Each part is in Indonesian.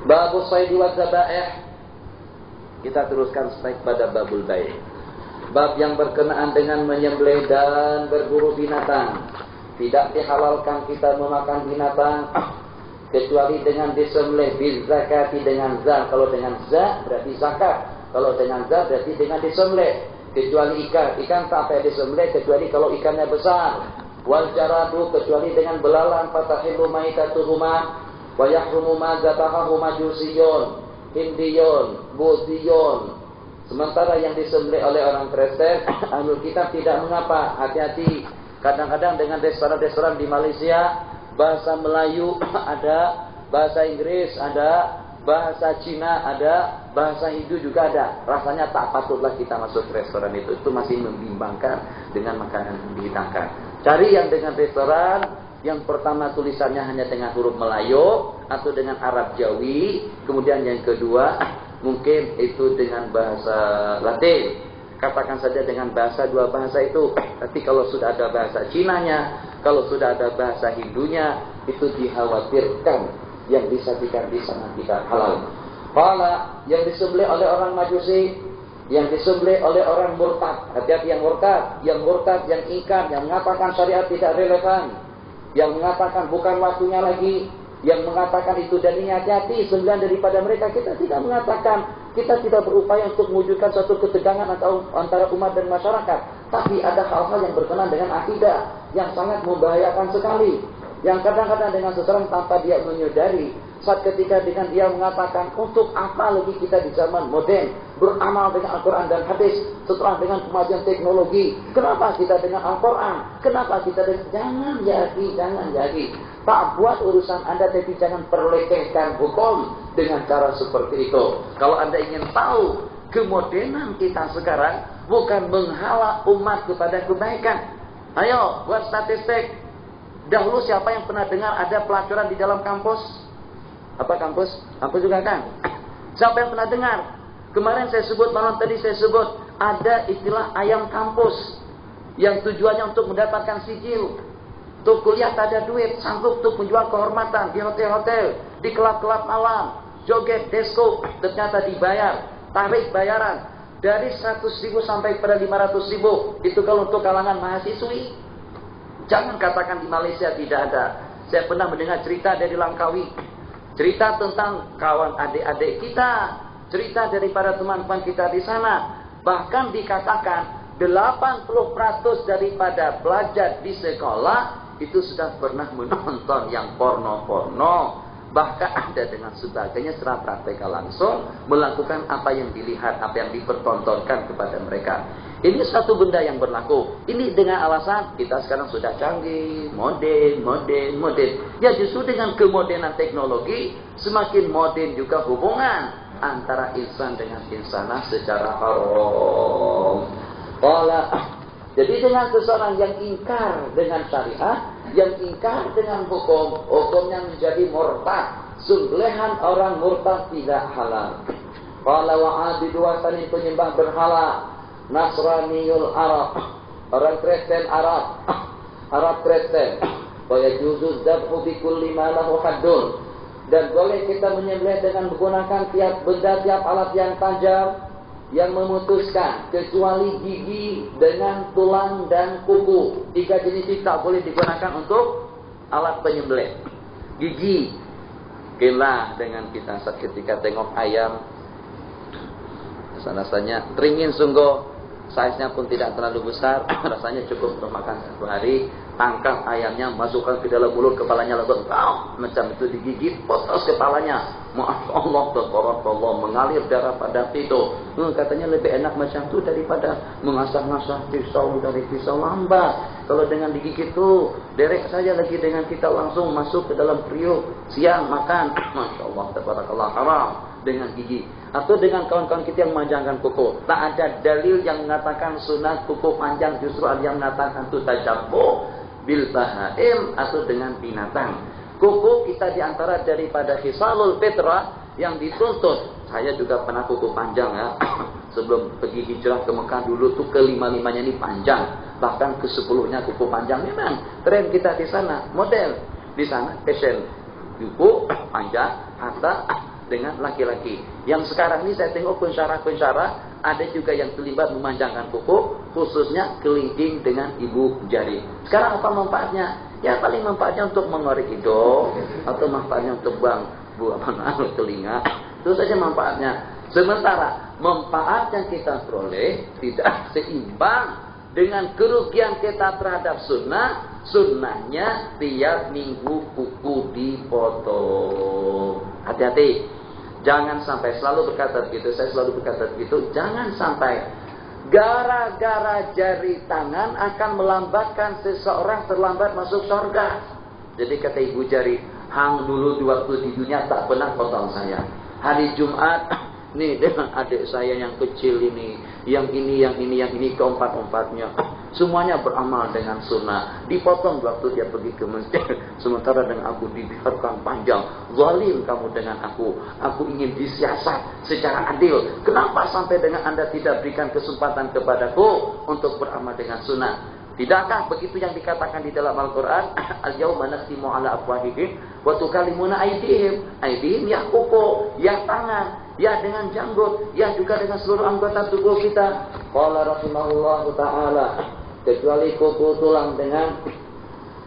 Babus saidi wa zabaih. Kita teruskan sampai pada babul bai'. Bab yang berkenaan dengan menyembelih dan berburu binatang. Tidak dihalalkan kita memakan binatang kecuali dengan disembelih bil zakati, dengan za. Kalau dengan za berarti zakat. Kalau dengan za berarti dengan disembelih. Kecuali ikan tak payah disembelih kecuali kalau ikannya besar. Wal jaradu, kecuali dengan belalang. Fatahilu maitatuhuma wa yahrumu ma zatahahu majusiyun, hindiyun, budiyun. Sementara yang disembelih oleh orang Kristen, ahlul kitab tidak mengapa. Hati-hati. Kadang-kadang dengan restoran-restoran di Malaysia, bahasa Melayu ada, bahasa Inggris ada, bahasa Cina ada, bahasa Hindu juga ada. Rasanya tak patutlah kita masuk ke restoran itu. Itu masih membimbangkan dengan makanan yang dihidangkan. Cari yang dengan restoran, yang pertama tulisannya hanya dengan huruf Melayu atau dengan Arab Jawi. Kemudian yang kedua, mungkin itu dengan bahasa Latin. Katakan saja dengan bahasa, dua bahasa itu. Tapi kalau sudah ada bahasa Cinanya, kalau sudah ada bahasa Hindunya, itu dikhawatirkan yang disajikan di sana tidak halal. Fala yang disembelih oleh orang Majusi, yang disembelih oleh orang murtad. Hati-hati yang murtad, yang ingkar, yang mengatakan syariat tidak relevan, yang mengatakan bukan waktunya lagi, yang mengatakan itu dan ini. Hati-hati, sembilan daripada mereka. Kita tidak mengatakan, kita tidak berupaya untuk mewujudkan suatu ketegangan atau antara umat dan masyarakat. Tapi ada hal-hal yang berkenaan dengan akidah yang sangat membahayakan sekali, yang kadang-kadang dengan seseorang tanpa dia menyadari. Saat ketika dengan dia mengatakan, untuk apa lagi kita di zaman modern beramal dengan Al-Quran dan hadis setelah dengan kemajuan teknologi? Kenapa kita dengan Al-Quran? Kenapa kita dengan... Jangan jadi. Tak buat urusan Anda, tapi jangan perlekehkan hukum dengan cara seperti itu. Kalau Anda ingin tahu kemodernan kita sekarang bukan menghala umat kepada kebaikan. Ayo buat statistik. Dahulu siapa yang pernah dengar ada pelacuran di dalam kampus? Apa kampus? Kampus juga kan? Siapa yang pernah dengar? Kemarin saya sebut, malam tadi saya sebut, ada istilah ayam kampus yang tujuannya untuk mendapatkan sijil. Untuk kuliah tak ada duit, sanggup untuk menjual kehormatan di hotel-hotel, di kelab-kelab malam, joget, disco, ternyata dibayar, tarik bayaran dari 100.000 sampai pada 500.000. Itu kalau untuk kalangan mahasiswi. Jangan katakan di Malaysia tidak ada. Saya pernah mendengar cerita dari Langkawi, cerita tentang kawan adik-adik kita, cerita daripada teman-teman kita di sana. Bahkan dikatakan 80% daripada pelajar di sekolah itu sudah pernah menonton yang porno-porno. Bahkan ada dengan sebagainya secara praktikal langsung melakukan apa yang dilihat, apa yang dipertontonkan kepada mereka. Ini satu benda yang berlaku. Ini dengan alasan kita sekarang sudah canggih, modern. Ya justru dengan kemodernan teknologi semakin modern juga hubungan antara insan dengan insanah secara haram. Jadi dengan seseorang yang ingkar dengan syariat, yang ingkar dengan hukum, hukumnya menjadi murtad. Sembelihan orang murtad tidak halal. Qala wa'abidu wasanin, penyembah berhala, Nasraniyul Arab, orang Kristen Arab, Arab Kristen. Wa yajuzu dzabhu bi kulli ma lahu haddun. Dan boleh kita menyembelih dengan menggunakan tiap benda, tiap alat yang tajam, yang memutuskan, kecuali gigi dengan tulang dan kuku. 3 jenis itu tak boleh digunakan untuk alat penyembelih. Gigi, kelah dengan kita saat ketika tengok ayam, rasanya teringin sungguh. Saiznya pun tidak terlalu besar, rasanya cukup untuk makan 1 hari. Tangkap ayamnya, masukkan ke dalam mulut, kepalanya langsung macam itu digigit, potong kepalanya. Masya Allah, tabarakallah, mengalir darah pada itu. Katanya lebih enak macam itu daripada mengasah-ngasah pisau dari pisau lambat. Kalau dengan digigit itu, derek saja lagi dengan kita langsung masuk ke dalam periuk, siang makan. Masya Allah, tabarakallah, haram dengan gigi. Atau dengan kawan-kawan kita yang memanjangkan kuku. Tak ada dalil yang mengatakan sunat kuku panjang, justru ada yang mengatakan itu tajabbuh bil bahaim atau dengan binatang. Kuku kita diantara daripada khisalul fitrah yang dituntut. Saya juga pernah kuku panjang ya. Sebelum pergi hijrah ke Mekah dulu tuh ke-5-5-nya ini panjang. Bahkan ke-10-nya kuku panjang. Memang tren kita di sana, model di sana fashion. Kuku panjang, harta dengan laki-laki. Yang sekarang ini saya tengok pensyarah ada juga yang terlibat memanjangkan kuku, khususnya kelingking dengan ibu jari. Sekarang apa manfaatnya? Ya paling manfaatnya untuk mengorek hidung atau manfaatnya untuk buang telinga. Itu saja manfaatnya. Sementara manfaat yang kita peroleh tidak seimbang dengan kerugian kita terhadap sunnah. Sunnahnya tiap minggu kuku dipotong. Hati-hati, jangan sampai, selalu berkata begitu, saya selalu berkata begitu, jangan sampai gara-gara jari tangan akan melambatkan seseorang terlambat masuk surga. Jadi kata ibu jari, hang dulu di waktu di dunia tak pernah potong saya. Hari Jumat nih dengan adik saya yang kecil ini, yang ini keempat-empatnya, semuanya beramal dengan sunnah. Dipotong waktu dia pergi ke masjid. Sementara dengan aku dibiarkan panjang. Zalim kamu dengan aku. Aku ingin disiasat secara adil. Kenapa sampai dengan Anda tidak berikan kesempatan kepadaku untuk beramal dengan sunnah? Tidakkah begitu yang dikatakan di dalam Al-Quran? Al-yawma nakhtimu ala afwahihim wa tukallimuna aydihim. Aydihim ya kuku, ya tangan, ya dengan janggut, ya juga dengan seluruh anggota tubuh kita. Qala rahimahullahu ta'ala, kecuali kuku tulang dengan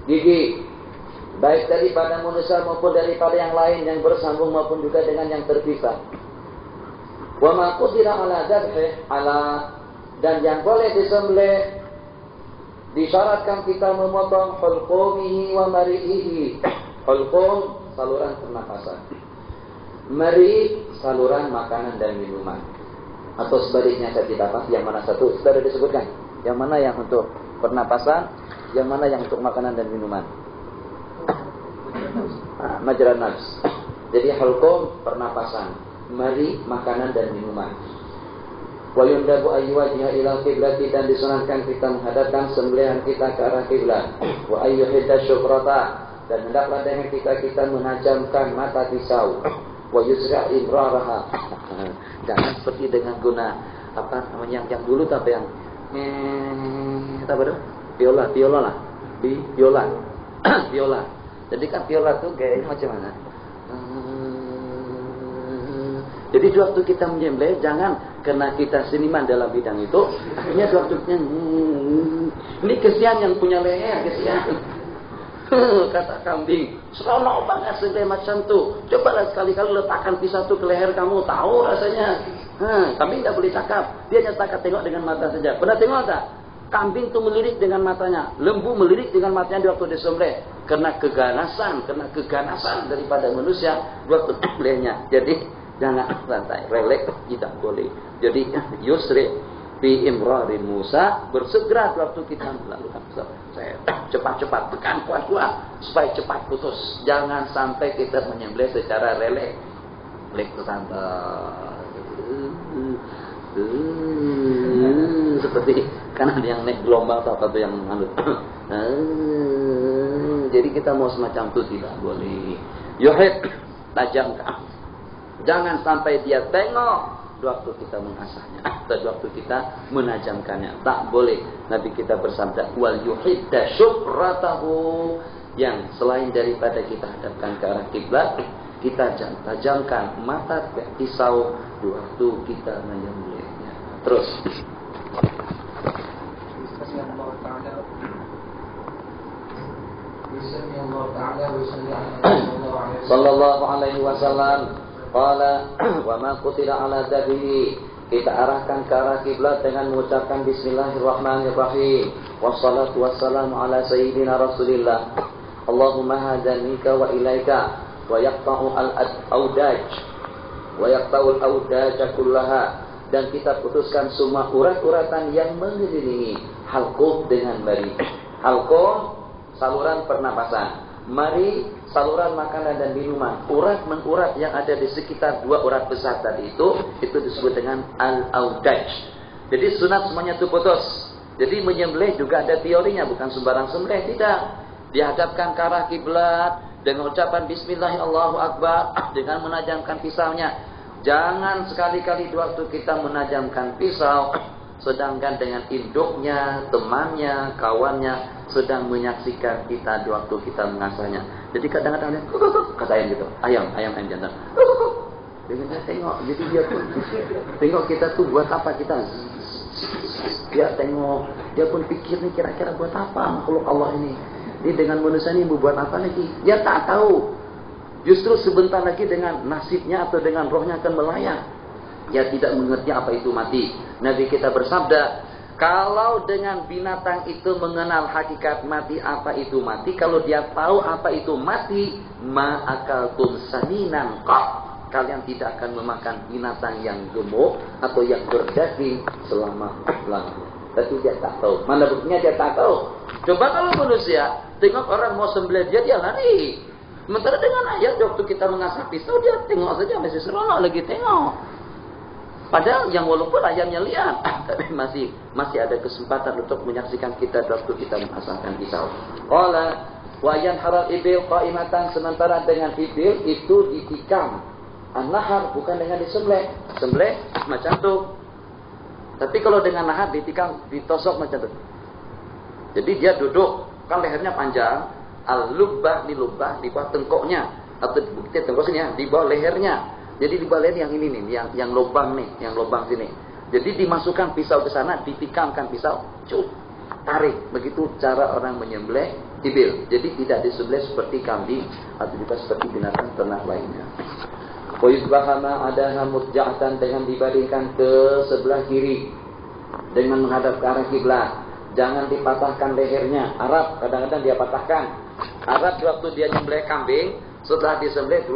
gigi, baik daripada manusia maupun daripada yang lain, yang bersambung maupun juga dengan yang terpisah. Wa ma qudira ala dzabhi ala, dan yang boleh disembelih disyaratkan kita memotong hulqumihi wa mari'ihi. Hulqum saluran pernapasan, mari saluran makanan dan minuman, atau sebaliknya saya tidak pasti yang mana satu. Sudah disebutkan yang mana yang untuk pernapasan, yang mana yang untuk makanan dan minuman. Majran nafs. Jadi hulqum pernapasan, mari makanan dan minuman. Wa yundabu ayyuwajha ila qiblati, dan disunahkan kita menghadapkan sembelihan kita ke arah kiblat. Wa ayyuhidda syukrata, dan hendaklah dengan kita menajamkan mata pisau. Wa yusra' imraraha, jangan seperti dengan guna apa namanya yang dulu tapi yang apa itu? Biola lah. Biola. Jadi kan biola tuh gayanya macam mana? Jadi waktu kita menyembelih jangan karena kita seniman dalam bidang itu, akhirnya waktunya ini kesian yang punya leher, kesian. Kata kambing, seronok banget sembelih macam tu. Cobalah sekali-kali letakkan pisau tu ke leher kamu, tahu rasanya. Kambing tak boleh cakap, dia hanya cakap tengok dengan mata saja. Pernah tengok tak? Kambing tu melirik dengan matanya, lembu melirik dengan matanya di waktu disembelih. Karena keganasan daripada manusia waktu disembelihnya. Jadi jangan santai, relax, tidak boleh. Jadi yusri bi imrarin Musa, bersegera waktu kita melakukan saya cepat-cepat tekan kuat-kuat supaya cepat putus. Jangan sampai kita menyembelih secara relax santai. Seperti kan ada yang naik gelombang atau apa yang menganut. Jadi kita mau semacam itu tidak boleh. Yuhid, tajamkan. Jangan sampai dia tengok waktu kita mengasahnya atau waktu kita menajamkannya. Tak boleh. Nabi kita bersabda, wal yuhidda syukratahu, yang selain daripada kita hadapkan ke arah kiblat, kita tajamkan mata pisau waktu kita menyembelihnya. Terus. Sallallahu alaihi wasallam qala wa ma qutila ala dabihi, kita arahkan ke arah kiblat dengan mengucapkan bismillahirrahmanirrahim, wassalatu wassalamu ala sayyidina rasulillah, Allahumma hadanika wa ilaika, wa yaqta'u al-audaj wa yaqta'u al-audaj kullaha, dan kita putuskan semua urat-uratan yang mengelilingi halqum dengan mari. Halqum saluran pernapasan, mari saluran makanan dan minuman. Urat mengurat yang ada di sekitar dua urat besar tadi itu disebut dengan al-audaj. Jadi sunat semuanya itu putus. Jadi menyembelih juga ada teorinya, bukan sembarang sembelih, tidak. Dihadapkan ke arah kiblat dengan ucapan bismillah Allahu akbar, dengan menajamkan pisaunya. Jangan sekali-kali waktu kita menajamkan pisau sedangkan dengan induknya, temannya, kawannya sedang menyaksikan kita di waktu kita mengasahnya. Jadi kadang-kadang dia kata ayam gitu, ayam jantan. Dengan dia tengok, jadi dia pun tengok kita tuh buat apa kita. Dia tengok, dia pun pikir nih kira-kira buat apa makhluk Allah ini. Dia dengan manusia ini buat apa lagi? Dia tak tahu. Justru sebentar lagi dengan nasibnya atau dengan rohnya akan melayang. Dia tidak mengerti apa itu mati. Nabi kita bersabda, kalau dengan binatang itu mengenal hakikat mati, apa itu mati, kalau dia tahu apa itu mati, ma'akaltum saminan qat. Kalian tidak akan memakan binatang yang gemuk atau yang berdaging selama lamanya. Tapi dia tak tahu. Mana buktinya dia tak tahu? Coba kalau manusia tengok orang mau sembelih dia lari. Sementara dengan ayat waktu kita mengasah pisau dia tengok saja masih seronok lagi tengok. Padahal yang walaupun ayamnya lihat, tapi masih ada kesempatan untuk menyaksikan kita waktu kita mengasahkan pisau. Qala wa yanharal ibil qaimatan, sementara dengan ibil itu ditikam. An-nahar bukan dengan disembelih. Sembelih macam tu. Tapi kalau dengan nahar ditikam, ditosok macam tu. Jadi dia duduk, kan lehernya panjang, al-lubbah di lubbah di bawah tengkoknya atau kita tengkok sini ya, di bawah lehernya. Jadi di bawah leher yang ini nih, yang lubang nih, yang lubang sini. Jadi dimasukkan pisau ke sana, ditikamkan pisau, tarik. Begitu cara orang menyembelih ibil. Jadi tidak disembelih seperti kambing atau juga seperti binatang ternak lainnya. Wayusbahama adaha mutja'atan, dengan dibandingkan ke sebelah kiri dengan menghadap ke arah kiblat. Jangan dipatahkan lehernya. Arab kadang-kadang dia patahkan. Arab waktu dia nyembelih kambing, setelah disembelih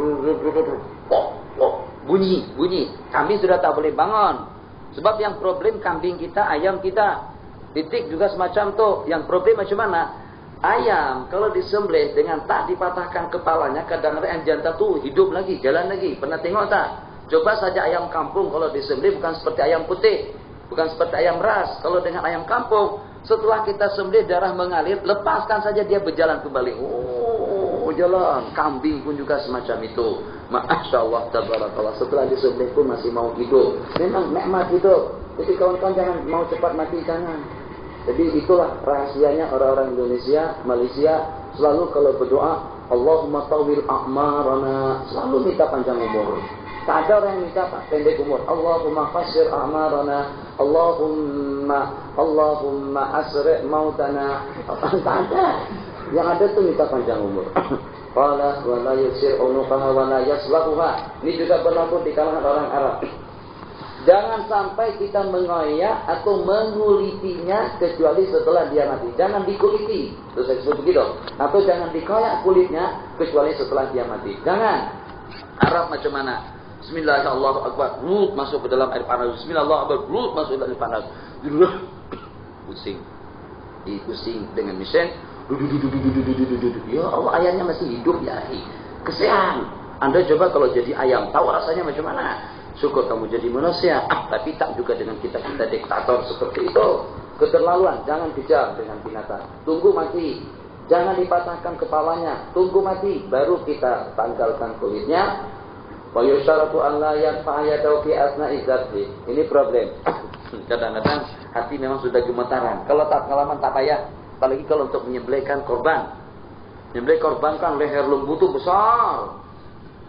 bunyi. Kambing sudah tak boleh bangun. Sebab yang problem kambing kita, ayam kita. Titik juga semacam tu. Yang problem macam mana? Ayam kalau disembelih dengan tak dipatahkan kepalanya, kadang-kadang jantan tu hidup lagi, jalan lagi. Pernah tengok tak? Coba saja ayam kampung kalau disembelih bukan seperti ayam putih, bukan seperti ayam ras. Kalau dengan ayam kampung, setelah kita sembelih darah mengalir, lepaskan saja dia berjalan kembali. Oh, jalan. Kambing pun juga semacam itu. Masya Allah, tabarakallah. Setelah disembelih pun masih mau hidup. Memang nikmat hidup. Jadi kawan-kawan jangan mau cepat mati, jangan. Jadi itulah rahasianya orang-orang Indonesia, Malaysia, selalu kalau berdoa, Allahumma tawil a'marana, selalu minta panjang umur. Tak ada orang yang minta pendek umur. Allahumma qasir a'marana, Allahumma asri' mautana. Tak ada. Yang ada tu minta panjang umur. Qala wa la yusir unuqaha wa la yaslahuha. Ini juga berlaku di kalangan orang Arab. Jangan sampai kita mengoyak atau mengulitinya kecuali setelah dia mati. Jangan dikuliti. Terus saya sebut begitu. Atau jangan dikoyak kulitnya kecuali setelah dia mati. Jangan. Arab macam mana? Bismillahirrahmanirrahim. Masuk ke dalam air panas. Bismillahirrahmanirrahim. Masuk ke dalam air panas. Pusing. Pusing dengan mesin. Ya Allah, ayamnya masih hidup ya. Kesian. Anda coba kalau jadi ayam, tahu rasanya macam mana? Syukur kamu jadi manusia, tapi tak juga dengan kita diktator seperti itu. Keterlaluan, jangan kejar dengan binatang. Tunggu mati, jangan dipatahkan kepalanya. Tunggu mati, baru kita tanggalkan kulitnya. Wa yusyaratu an la yanfa'a yadahu fi asna'i dzabhi. Ini problem. Kadang-kadang hati memang sudah gemetaran. Kalau tak pengalaman tak payah. Apalagi kalau untuk menyembelihkan korban. Menyembelih korban kan leher lembu itu besar.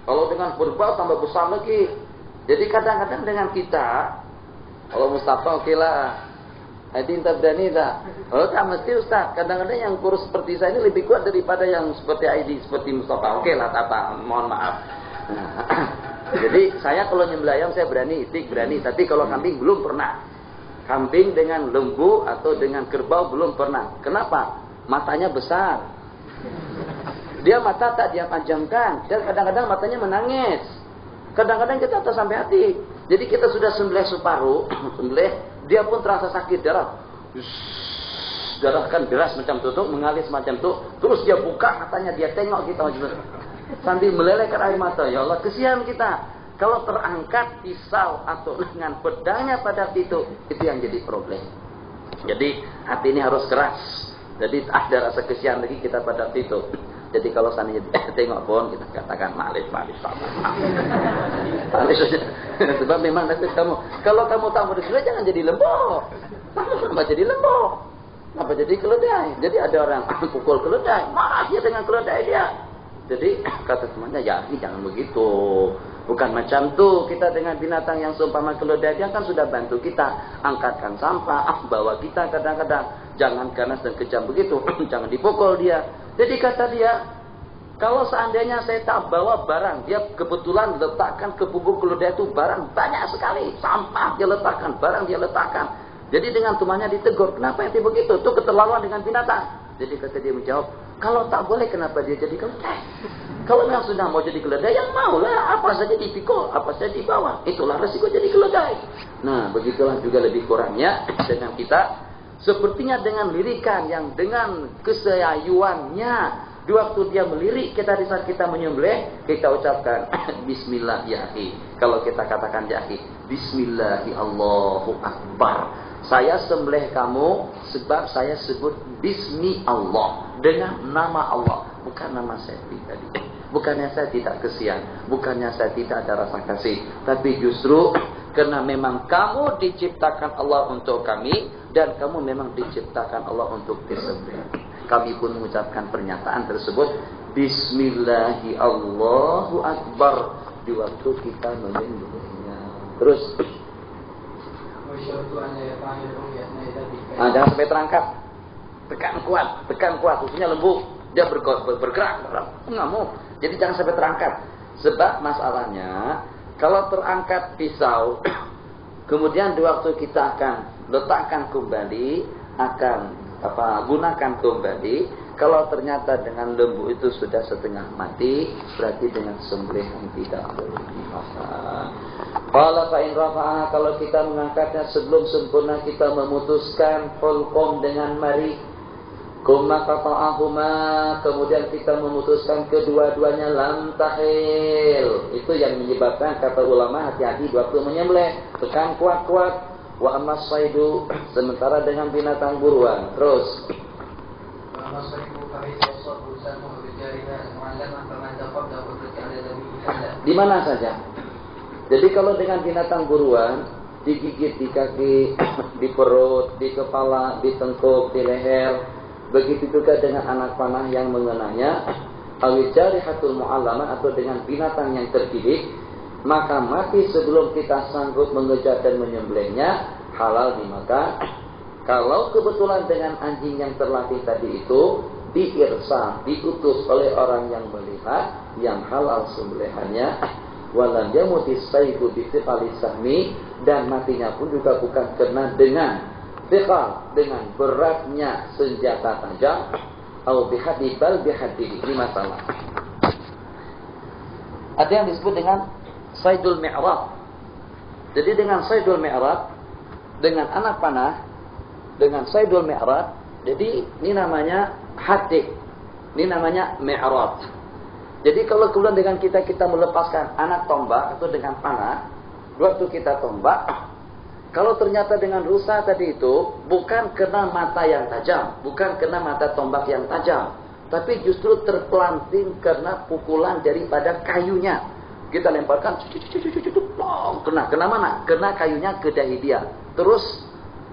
Kalau dengan berbau tambah besar lagi. Jadi kadang-kadang dengan kita, kalau Mustafa oke lah, Aidin tabdani tak? Oh tak mesti Ustaz. Kadang-kadang yang kurus seperti saya ini lebih kuat daripada yang seperti Aidin, seperti Mustafa. Oke lah, tak apa, mohon maaf. Nah, jadi saya kalau nyembelih ayam saya berani, itik berani. Tapi kalau kambing belum pernah. Kambing dengan lembu atau dengan kerbau belum pernah. Kenapa? Matanya besar. Dia mata tak dia panjangkan. Dan kadang-kadang matanya menangis. Kadang-kadang kita tak sampai hati. Jadi kita sudah sembelih separuh, sembelih, dia pun terasa sakit darah. Darah kan deras macam tutup, mengalir semacam itu. Terus dia buka matanya, dia tengok kita sambil melelehkan air mata. Ya Allah, kesian kita. Kalau terangkat pisau atau dengan pedangnya pada itu yang jadi problem. Jadi hati ini harus keras. Jadi ada rasa kesian lagi kita pada itu. Jadi kalau seandainya tengok pun kita katakan malis. Sebab memang nanti kamu, kalau kamu tak mau disembelih jangan jadi lembu. Kenapa jadi lembu? Kenapa jadi keledai? Jadi ada orang pukul keledai, marah dia dengan keledai dia. Jadi kata temannya, ya ini jangan begitu. Bukan macam tuh kita dengan binatang yang seumpama keledai, dia kan sudah bantu kita angkatkan sampah, bawa kita kadang-kadang. Jangan ganas dan kejam begitu, jangan dipukul dia. Jadi kata dia, kalau seandainya saya tak bawa barang, dia kebetulan letakkan ke punggung keledai itu barang banyak sekali, sampah dia letakkan, barang dia letakkan. Jadi dengan temannya ditegur, kenapa itu begitu? Itu keterlaluan dengan binatang. Jadi kata dia menjawab, kalau tak boleh kenapa dia jadi keledai? Kalau memang sudah mau jadi keledai, yang maulah apa saja dipikul, apa saja dibawa. Itulah resiko jadi keledai. Nah, begitulah juga lebih kurangnya dengan kita. Sepertinya dengan lirikan yang dengan kesayayuannya, di waktu dia melirik kita di saat kita menyembelih, kita ucapkan Bismillah ya akhi. Kalau kita katakan ya akhi, Bismillah Allahu Akbar. Saya sembelih kamu sebab saya sebut Bismi Allah, dengan nama Allah, bukan nama saya pribadi. Bukannya saya tidak kesian, bukannya saya tidak ada rasa kasih, tapi justru karena memang kamu diciptakan Allah untuk kami, dan kamu memang diciptakan Allah untuk disembelih. Kami pun mengucapkan pernyataan tersebut, Bismillahi Allahu Akbar, di waktu kita menyembelihnya. Terus jangan sampai terangkat, tekan kuat, khususnya lembu, dia bergerak, ngamuk. Jadi jangan sampai terangkat. Sebab masalahnya, kalau terangkat pisau, kemudian di waktu kita akan letakkan kembali, akan gunakan kembali. Kalau ternyata dengan lembu itu sudah setengah mati, berarti dengan sembelihan tidak boleh dimakan. Qala fa in rafa'aha, kalau kita mengangkatnya sebelum sempurna, kita memutuskan hulqum dengan mari. Kumma qata'ahuma, kemudian kita memutuskan kedua-duanya, lam tahil. Itu yang menyebabkan kata ulama hati-hati waktu menyembelih, tekan kuat-kuat. Wa amma saidu, sementara dengan binatang buruan. Terus di mana saja. Jadi kalau dengan binatang buruan, digigit di kaki, di perut, di kepala, di tengkuk, di leher. Begitu juga dengan anak panah yang mengenanya, awil jarihatul mu'allama, atau dengan binatang yang terdidik, maka mati sebelum kita sanggup mengejar dan menyembelihnya, halal dimakan. Kalau kebetulan dengan anjing yang terlatih tadi itu diirsal, diutus oleh orang yang melihat, yang halal sembelihannya, walam yamuti sayyidu bithiqali sahmi, dan matinya pun juga bukan karena dengan thiqal, dengan beratnya senjata tajam, atau bihadi bal bihadi. Ini masalah. Ada yang disebut dengan saydul mi'rad. Jadi dengan saydul mi'rad, dengan anak panah, dengan saydul mi'rad, jadi ini namanya hadi, ini namanya mi'rad. Jadi kalau kemudian dengan kita melepaskan anak tombak atau dengan panah, waktu kita tombak, kalau ternyata dengan rusa tadi itu bukan kena mata yang tajam, bukan kena mata tombak yang tajam, tapi justru terpelanting karena pukulan daripada kayunya. Kita lemparkan, kena mana? Kena kayunya ke dahi dia, terus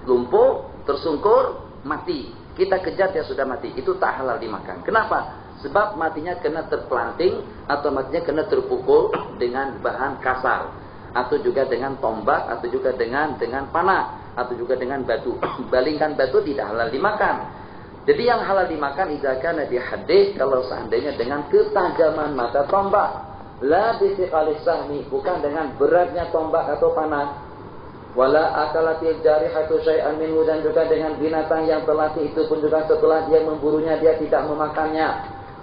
lumpuh, tersungkur, mati. Kita kejar dia sudah mati, itu tak halal dimakan. Kenapa? Sebab matinya kena terpelanting atau matinya kena terpukul dengan bahan kasar, atau juga dengan tombak, atau juga dengan panah, atau juga dengan batu. Balingkan batu tidak halal dimakan. Jadi yang halal dimakan idza kana bihaddi, kalau seandainya dengan ketajaman mata tombak. La bithiqalis sahmi, bukan dengan beratnya tombak atau panah. Wala akalatil jarihatu syai'an minhu, dan juga dengan binatang yang terlatih itu pun juga setelah dia memburunya dia tidak memakannya.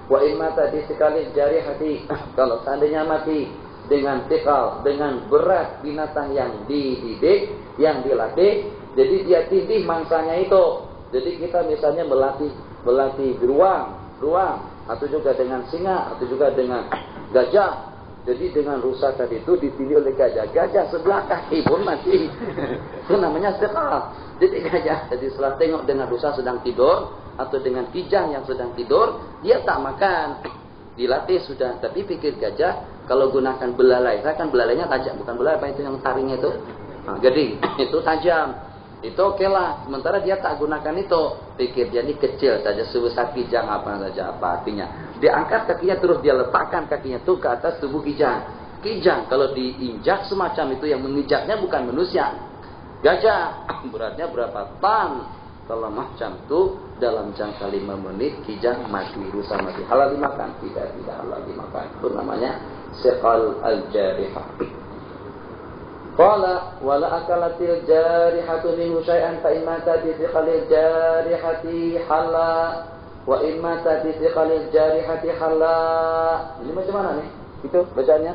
Wa in mata bithiqalis jarihati, kalau seandainya mati dengan thiqal, dengan berat binatang yang dididik, yang dilatih, jadi dia tindih mangsanya itu. Jadi kita misalnya melatih beruang, atau juga dengan singa, atau juga dengan gajah. Jadi dengan rusa tadi itu ditindih oleh gajah sebelah kaki pun mati. Itu namanya thiqal. Jadi gajah, jadi setelah tengok dengan rusa sedang tidur, atau dengan kijang yang sedang tidur, dia tak makan. Dilatih sudah, tapi pikir gajah kalau gunakan belalai, saya kan belalainya tajam, bukan belalai apa itu yang taringnya itu, gading, itu tajam, itu oke lah. Sementara dia tak gunakan itu, pikir dia ini kecil saja, sebesar kijang apa saja, apa artinya? Dia angkat kakinya terus dia letakkan kakinya itu ke atas tubuh kijang. kijang. Kalau diinjak semacam itu, yang menginjaknya bukan manusia, gajah. Beratnya berapa ton? Kalau macam itu dalam jangka 5 menit kijang mati, rusa mati. Halal dimakan? Tidak halal dimakan. Itu namanya siqal al-jarihah. Qala wala akalatil jarihatu minhu syai'an fa imma tadi siqalil jarihati halal wa imma tadi siqalil jarihati halal. Ini macam mana nih? Itu bacaannya.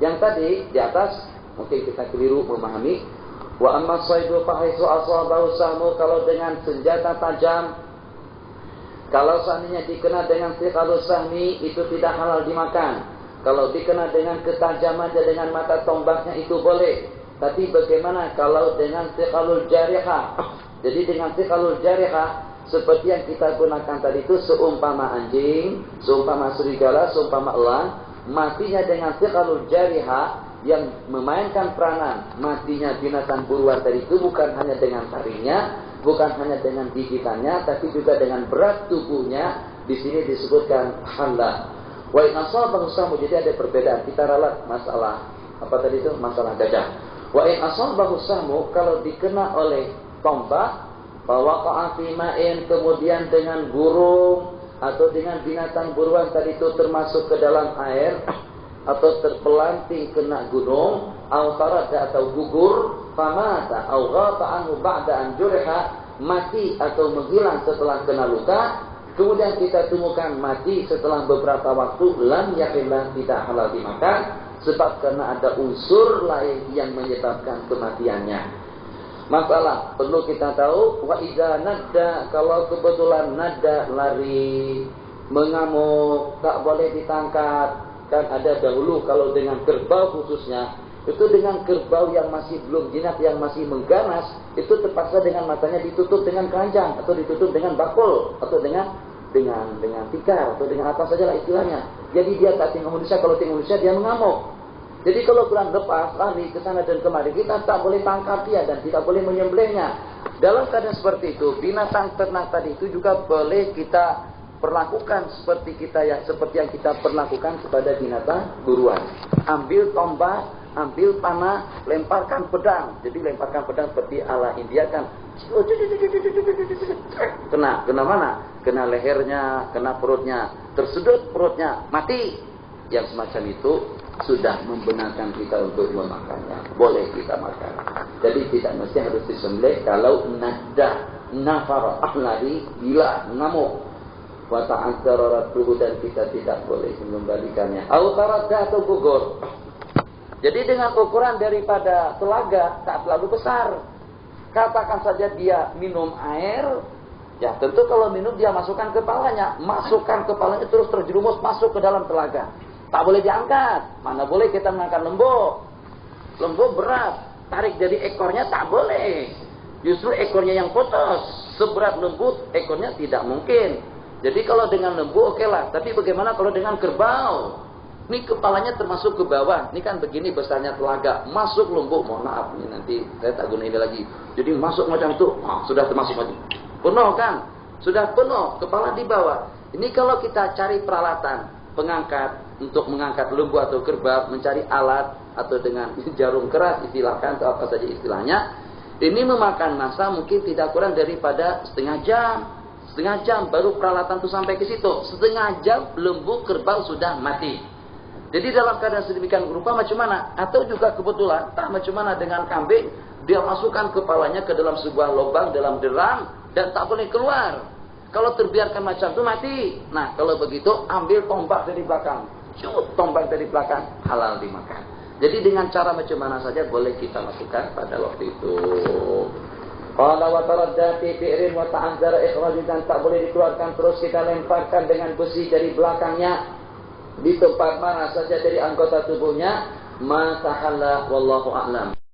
Yang tadi di atas mungkin kita keliru memahami. Wa amma saydu fa haitsu asabahu sahmu, kalau dengan senjata tajam, kalau seandainya dikena dengan siqalus sahmi itu tidak halal dimakan. Kalau dikena dengan ketajaman dengan mata tombaknya itu boleh. Tapi bagaimana kalau dengan siqalul jarihah? Jadi dengan siqalul jarihah seperti yang kita gunakan tadi itu, seumpama anjing, seumpama serigala, seumpama elang, matinya dengan siqalul jarihah yang memainkan peranan matinya binatang buruan tadi itu bukan hanya dengan taringnya, bukan hanya dengan gigitannya, tapi juga dengan berat tubuhnya. Di sini disebutkan halal. Wa in asabahu sahmu, jadi ada perbedaan. Kita ralat masalah apa tadi itu? Masalah gajah. Wa in asabahu sahmu, kalau dikena oleh tombak, fawaqa'a fi ma'in, kemudian dengan burung atau dengan binatang buruan tadi itu termasuk ke dalam air, atau terpelanting kena gunung, au tarada atau gugur, famata au ghata anhu ba'da an juriha, mati atau menghilang setelah kena luka, kemudian kita temukan mati setelah beberapa waktu, lam yahillah, tidak halal dimakan, sebab karena ada unsur lain yang menyebabkan kematiannya. Masalah perlu kita tahu, wa idza nadda, kalau kebetulan nadda lari, mengamuk, tak boleh ditangkap. Kan ada dahulu kalau dengan kerbau khususnya, itu dengan kerbau yang masih belum jinak, yang masih mengganas, itu terpaksa dengan matanya ditutup dengan keranjang, atau ditutup dengan bakul, atau dengan tikar, atau dengan apa saja lah istilahnya. Jadi dia tak tengok manusia, kalau tengok manusia dia mengamuk. Jadi kalau bulan lepas, lari ke sana dan kemari, kita tak boleh tangkap dia dan tidak boleh menyembelihnya. Dalam keadaan seperti itu, binatang ternak tadi itu juga boleh kita perlakukan seperti yang kita perlakukan kepada binatang buruan. Ambil tombak, ambil panah, lemparkan pedang. Jadi lemparkan pedang seperti ala India kan. Kena mana? Kena lehernya, kena perutnya, tersudut perutnya, mati. Yang semacam itu sudah membenarkan kita untuk memakannya. Boleh kita makan. Jadi tidak mesti harus disembelih kalau nafar ahlari, bila ngamuk. Wa ta'adzara tubuh, dan kita tidak boleh mengembalikannya. Au taradda atau gugur. Jadi dengan ukuran daripada telaga tak terlalu besar. Katakan saja dia minum air, ya tentu kalau minum dia masukkan kepalanya terus terjerumus masuk ke dalam telaga. Tak boleh diangkat. Mana boleh kita mengangkat lembu. Lembu berat, tarik dari ekornya tak boleh. Justru ekornya yang putus. Seberat lembu ekornya tidak mungkin. Jadi kalau dengan lembu oke lah, tapi bagaimana kalau dengan kerbau? Ini kepalanya termasuk ke bawah, ini kan begini besarnya telaga, masuk lembu, mohon maaf, ini nanti saya tak guna ini lagi. Jadi masuk macam itu, sudah termasuk mati. Penuh kan? Sudah penuh, kepala di bawah. Ini kalau kita cari peralatan pengangkat, untuk mengangkat lembu atau kerbau, mencari alat, atau dengan jarum keras istilahkan, atau apa saja istilahnya, ini memakan masa mungkin tidak kurang daripada setengah jam baru peralatan itu sampai ke situ. Setengah jam lembu kerbau sudah mati. Jadi dalam keadaan sedemikian rupa macam mana? Atau juga kebetulan tak macam mana dengan kambing, dia masukkan kepalanya ke dalam sebuah lubang dalam deram dan tak boleh keluar. Kalau terbiarkan macam itu mati. Nah kalau begitu ambil tombak dari belakang, tombak dari belakang, halal dimakan. Jadi dengan cara macam mana saja boleh kita lakukan pada waktu itu. Qala wa taradda fi bi'rin wa ta'azzara ikhraj, dan tak boleh dikeluarkan terus kita lemparkan dengan besi dari belakangnya di tempat mana saja dari anggota tubuhnya. Ma tahalla wallahu a'lam.